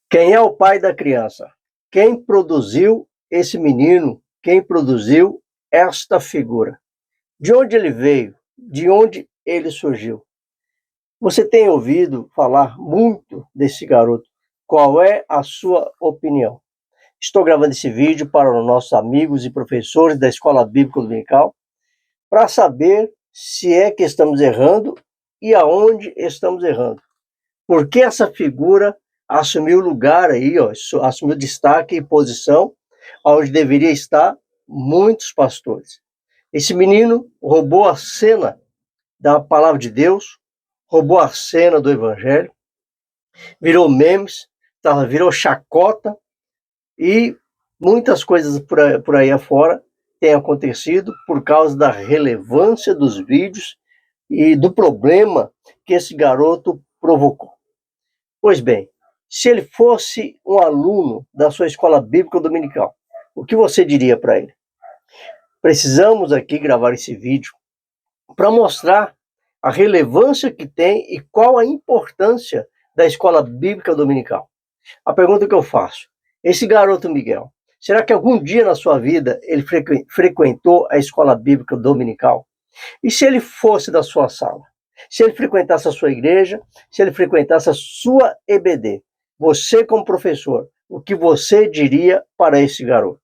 Quem é o pai da criança? Quem produziu esse menino? Quem produziu esta figura? De onde ele veio? De onde ele surgiu? Você tem ouvido falar muito desse garoto. Qual é a sua opinião? Estou gravando esse vídeo para os nossos amigos e professores da Escola Bíblica Dominical para saber se é que estamos errando e aonde estamos errando. Por que essa figura assumiu lugar aí, assumiu destaque e posição onde deveria estar muitos pastores? Esse menino roubou a cena da palavra de Deus, roubou a cena do evangelho, virou memes, virou chacota e muitas coisas por aí afora têm acontecido por causa da relevância dos vídeos e do problema que esse garoto provocou. Pois bem, se ele fosse um aluno da sua escola bíblica dominical, o que você diria para ele? Precisamos aqui gravar esse vídeo para mostrar a relevância que tem e qual a importância da escola bíblica dominical. A pergunta que eu faço, esse garoto Miguel, será que algum dia na sua vida ele frequentou a escola bíblica dominical? E se ele fosse da sua sala? Se ele frequentasse a sua igreja, se ele frequentasse a sua EBD, você como professor, o que você diria para esse garoto?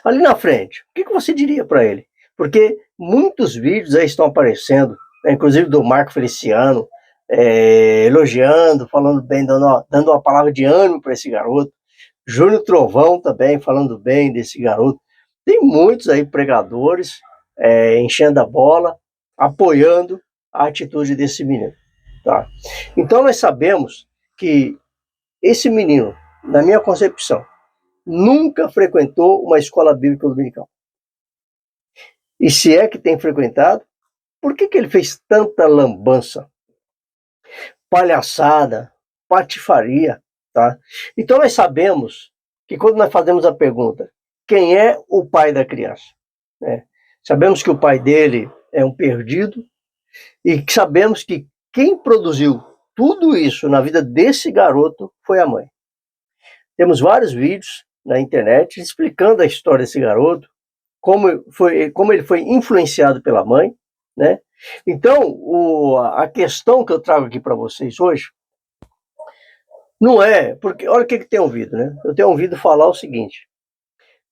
Ali na frente, o que você diria para ele? Porque muitos vídeos aí estão aparecendo, inclusive do Marco Feliciano, elogiando, falando bem, dando uma palavra de ânimo para esse garoto. Júnior Trovão também falando bem desse garoto. Tem muitos aí pregadores enchendo a bola, apoiando a atitude desse menino. Tá? Então nós sabemos que esse menino, na minha concepção, nunca frequentou uma escola bíblica dominical. E se é que tem frequentado, por que ele fez tanta lambança, palhaçada, patifaria? Tá? Então nós sabemos que quando nós fazemos a pergunta, quem é o pai da criança? Sabemos que o pai dele é um perdido e sabemos que quem produziu tudo isso na vida desse garoto foi a mãe. Temos vários vídeos na internet explicando a história desse garoto, como ele foi influenciado pela mãe, né? Então, a questão que eu trago aqui para vocês hoje não é, porque olha o que eu tenho ouvido, né? Eu tenho ouvido falar o seguinte,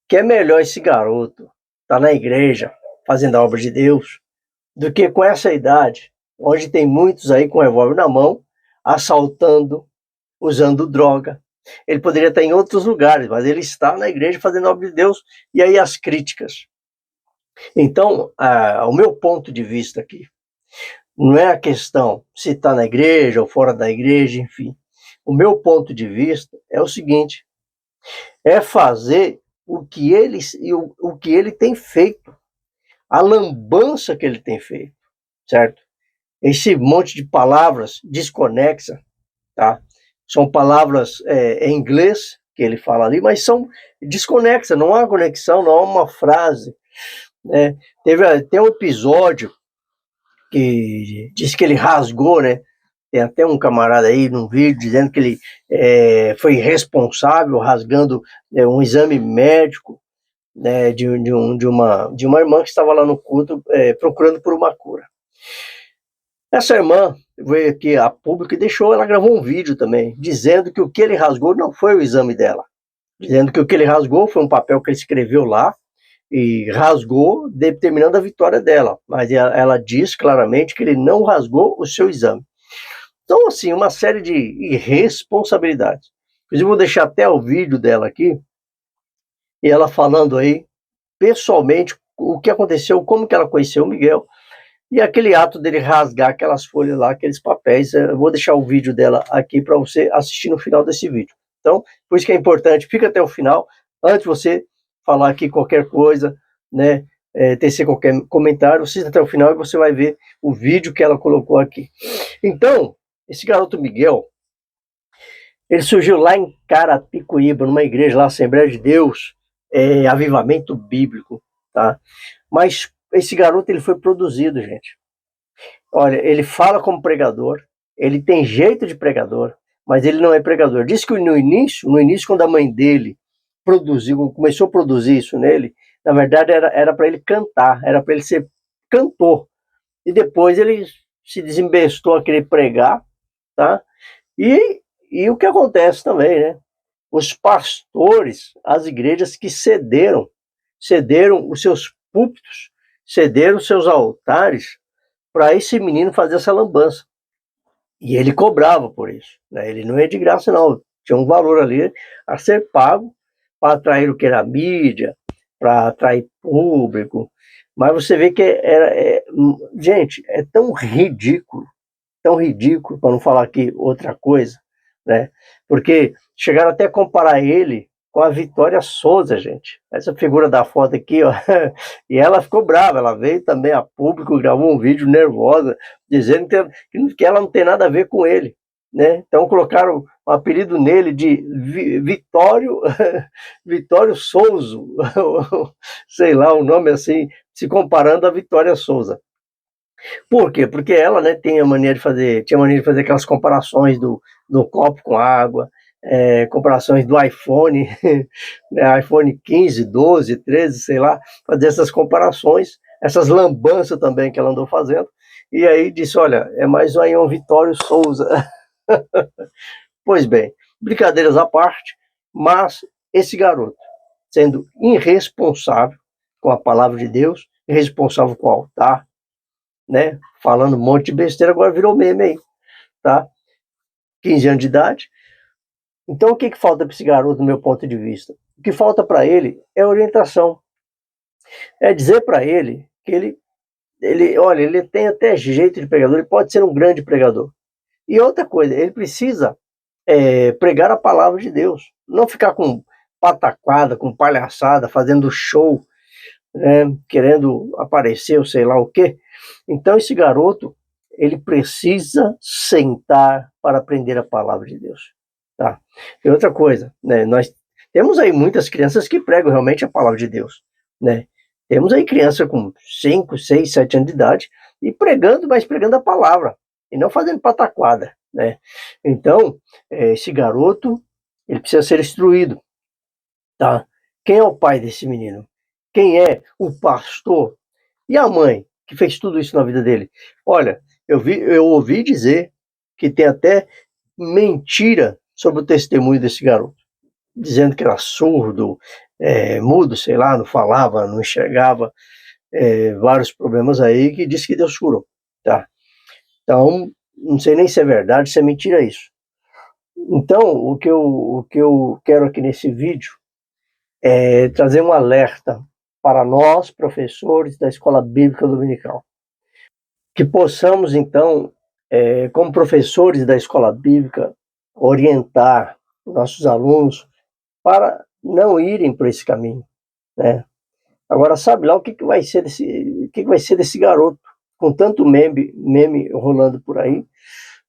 que é melhor esse garoto estar na igreja fazendo a obra de Deus, do que com essa idade, onde tem muitos aí com revólver na mão, assaltando, usando droga. Ele poderia estar em outros lugares, mas ele está na igreja fazendo a obra de Deus, e aí as críticas. Então, o meu ponto de vista aqui, não é a questão se está na igreja ou fora da igreja, enfim. O meu ponto de vista é o seguinte, é fazer o que ele tem feito, a lambança que ele tem feito, certo? Esse monte de palavras desconexa, tá? São palavras em inglês que ele fala ali, mas são desconexas, não há conexão, não há uma frase. Né? Tem um episódio que diz que ele rasgou, né? Tem até um camarada aí num vídeo dizendo que ele foi responsável rasgando um exame médico, né, de uma irmã que estava lá no culto procurando por uma cura. Essa irmã veio aqui a público e ela gravou um vídeo também, dizendo que o que ele rasgou não foi o exame dela. Dizendo que o que ele rasgou foi um papel que ele escreveu lá e rasgou, determinando a vitória dela. Mas ela diz claramente que ele não rasgou o seu exame. Então, assim, uma série de irresponsabilidades. Inclusive, vou deixar até o vídeo dela aqui, e ela falando aí, pessoalmente, o que aconteceu, como que ela conheceu o Miguel, e aquele ato dele rasgar aquelas folhas lá, aqueles papéis. Eu vou deixar o vídeo dela aqui para você assistir no final desse vídeo. Então, por isso que é importante, fica até o final, antes de você falar aqui qualquer coisa, né, tecer qualquer comentário, assista até o final e você vai ver o vídeo que ela colocou aqui. Então, esse garoto Miguel, ele surgiu lá em Carapicuíba, numa igreja lá, Assembleia de Deus, Avivamento Bíblico, tá? Mas esse garoto, ele foi produzido, gente. Olha, ele fala como pregador, ele tem jeito de pregador, mas ele não é pregador. Diz que no início, quando a mãe dele começou a produzir isso nele, na verdade era para ele cantar, era para ele ser cantor. E depois ele se desembestou a querer pregar, tá? E o que acontece também, né? Os pastores, as igrejas que cederam os seus púlpitos, cederam os seus altares para esse menino fazer essa lambança. E ele cobrava por isso, né? Ele não é de graça, não. Tinha um valor ali a ser pago para atrair o que era mídia, para atrair público. Mas você vê que gente, é tão ridículo, para não falar aqui outra coisa, né? Porque chegaram até a comparar ele com a Vitória Souza, gente. Essa figura da foto aqui, ó. E ela ficou brava, ela veio também a público, gravou um vídeo nervosa, dizendo que ela não tem nada a ver com ele, né? Então colocaram o apelido nele de Vitório Souza, sei lá, o nome assim, se comparando a Vitória Souza. Por quê? Porque ela, né, tinha mania de fazer aquelas comparações do copo com água, comparações do iPhone, né, iPhone 15, 12, 13, sei lá, fazer essas comparações, essas lambanças também que ela andou fazendo, e aí disse, olha, é mais um Vitório Souza. Pois bem, brincadeiras à parte, mas esse garoto, sendo irresponsável com a palavra de Deus, irresponsável com o altar, né, falando um monte de besteira, agora virou meme aí, tá? 15 anos de idade. Então o que falta para esse garoto, do meu ponto de vista? O que falta para ele é orientação. É dizer para ele que olha, ele tem até jeito de pregador, ele pode ser um grande pregador. E outra coisa, ele precisa pregar a palavra de Deus, não ficar com pataquada, com palhaçada, fazendo show, querendo aparecer ou sei lá o quê. Então esse garoto, ele precisa sentar para aprender a palavra de Deus, tá? E outra coisa, né, nós temos aí muitas crianças que pregam realmente a palavra de Deus, né? Temos aí criança com 5, 6, 7 anos de idade e pregando, mas pregando a palavra e não fazendo pataquada, né? Então, esse garoto, ele precisa ser instruído, tá? Quem é o pai desse menino? Quem é o pastor? E a mãe que fez tudo isso na vida dele? Olha, eu ouvi dizer que tem até mentira sobre o testemunho desse garoto, dizendo que era surdo, mudo, sei lá, não falava, não enxergava, vários problemas aí, que disse que Deus curou, tá? Então, não sei nem se é verdade, se é mentira isso. Então, o que eu quero aqui nesse vídeo é trazer um alerta para nós, professores da Escola Bíblica Dominical. Que possamos, então, como professores da Escola Bíblica, orientar nossos alunos para não irem por esse caminho, né? Agora, sabe lá o que vai ser desse garoto, com tanto meme rolando por aí,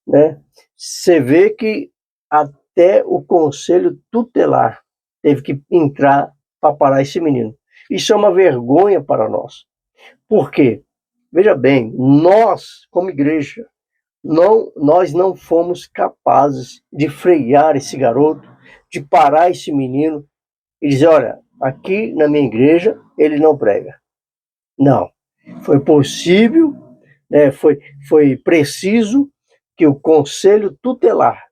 né? Você vê que até o conselho tutelar teve que entrar para parar esse menino. Isso é uma vergonha para nós. Por quê? Veja bem, nós, como igreja, nós não fomos capazes de frear esse garoto, de parar esse menino e dizer, olha, aqui na minha igreja ele não prega. Não. Foi possível, né, foi preciso que o conselho tutelar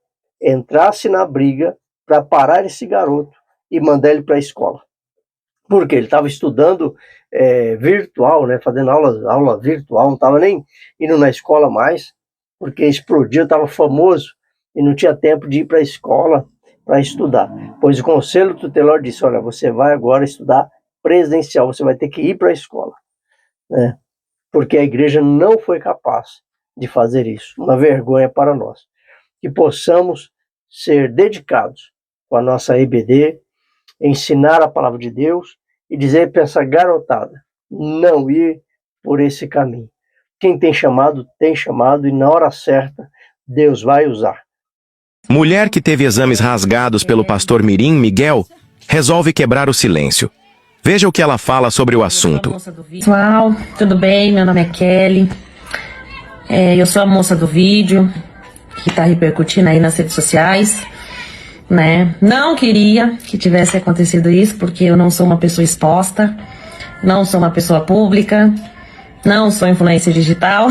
entrasse na briga para parar esse garoto e mandar ele para a escola. Porque ele estava estudando virtual, né, fazendo aula virtual, não estava nem indo na escola mais, porque explodiu, estava famoso e não tinha tempo de ir para a escola para estudar. Pois o conselho tutelar disse, olha, você vai agora estudar presencial, você vai ter que ir para a escola, né? Porque a igreja não foi capaz de fazer isso. Uma vergonha para nós. Que possamos ser dedicados com a nossa EBD, ensinar a palavra de Deus e dizer para essa garotada não ir por esse caminho. Quem tem chamado e na hora certa Deus vai usar. Mulher que teve exames rasgados pelo pastor Mirim Miguel resolve quebrar o silêncio. Veja o que ela fala sobre o assunto. Pessoal, tudo bem? Meu nome é Kelly. Eu sou a moça do vídeo. que tá repercutindo aí nas redes sociais, né? Não queria que tivesse acontecido isso, porque eu não sou uma pessoa exposta, não sou uma pessoa pública, não sou influência digital,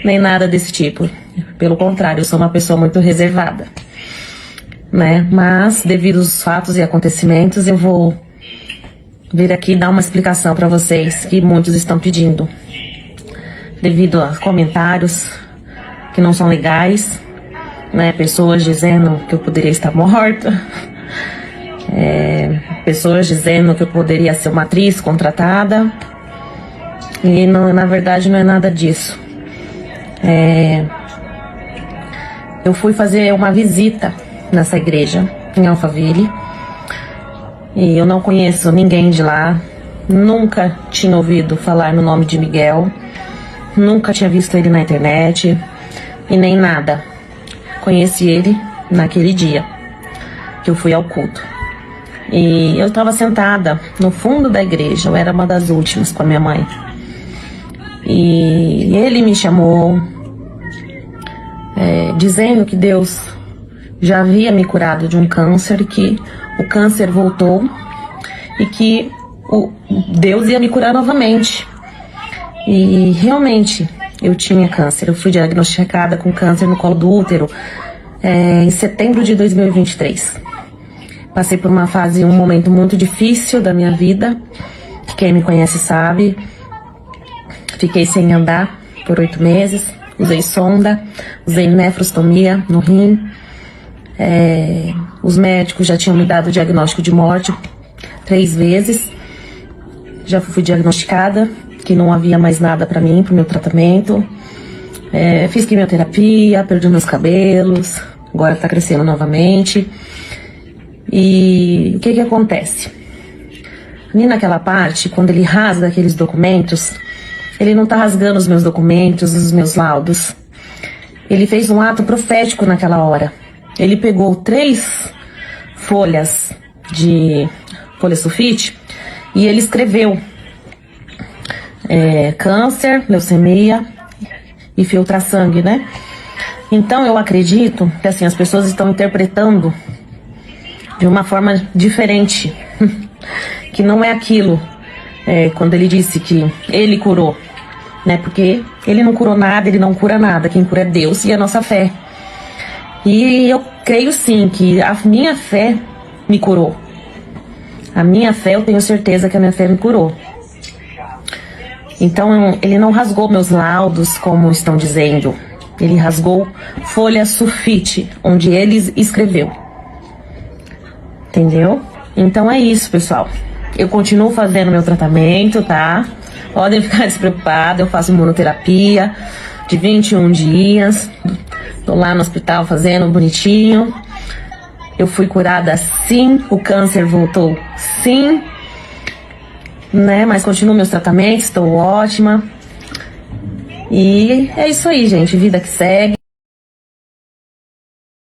nem nada desse tipo. Pelo contrário, eu sou uma pessoa muito reservada, né? Mas, devido aos fatos e acontecimentos, eu vou vir aqui dar uma explicação para vocês que muitos estão pedindo. Devido a comentários que não são legais, né? Pessoas dizendo que eu poderia estar morta, pessoas dizendo que eu poderia ser uma atriz contratada, e não, na verdade não é nada disso. Eu fui fazer uma visita nessa igreja em Alphaville e eu não conheço ninguém de lá, nunca tinha ouvido falar no nome de Miguel, nunca tinha visto ele na internet e nem nada. Conheci ele naquele dia que eu fui ao culto. E eu estava sentada no fundo da igreja, eu era uma das últimas com a minha mãe. E ele me chamou, dizendo que Deus já havia me curado de um câncer, que o câncer voltou e que Deus ia me curar novamente. E realmente eu tinha câncer, eu fui diagnosticada com câncer no colo do útero em setembro de 2023. Passei por um momento muito difícil da minha vida, que quem me conhece sabe. Fiquei sem andar por 8 meses, usei sonda, usei nefrostomia no rim. Os médicos já tinham me dado o diagnóstico de morte 3 vezes. Já fui diagnosticada que não havia mais nada para mim, para o meu tratamento. Fiz quimioterapia, perdi meus cabelos, agora está crescendo novamente. E o que acontece? Ali naquela parte, quando ele rasga aqueles documentos, ele não está rasgando os meus documentos, os meus laudos. Ele fez um ato profético naquela hora. Ele pegou 3 folhas de folha sulfite e ele escreveu câncer, leucemia e filtrar sangue, né? Então eu acredito que assim, as pessoas estão interpretando de uma forma diferente, que não é aquilo, quando ele disse que ele curou, né? Porque ele não curou nada, ele não cura nada, quem cura é Deus e a nossa fé. E eu creio sim que a minha fé me curou. A minha fé, eu tenho certeza que a minha fé me curou. Então ele não rasgou meus laudos, como estão dizendo. Ele rasgou folha sulfite, onde ele escreveu. Entendeu? Então é isso, pessoal. Eu continuo fazendo meu tratamento, tá? Podem ficar despreocupados, eu faço imunoterapia de 21 dias. Tô lá no hospital fazendo bonitinho. Eu fui curada sim, o câncer voltou sim, né? Mas continuo meus tratamentos, estou ótima. E é isso aí, gente, vida que segue.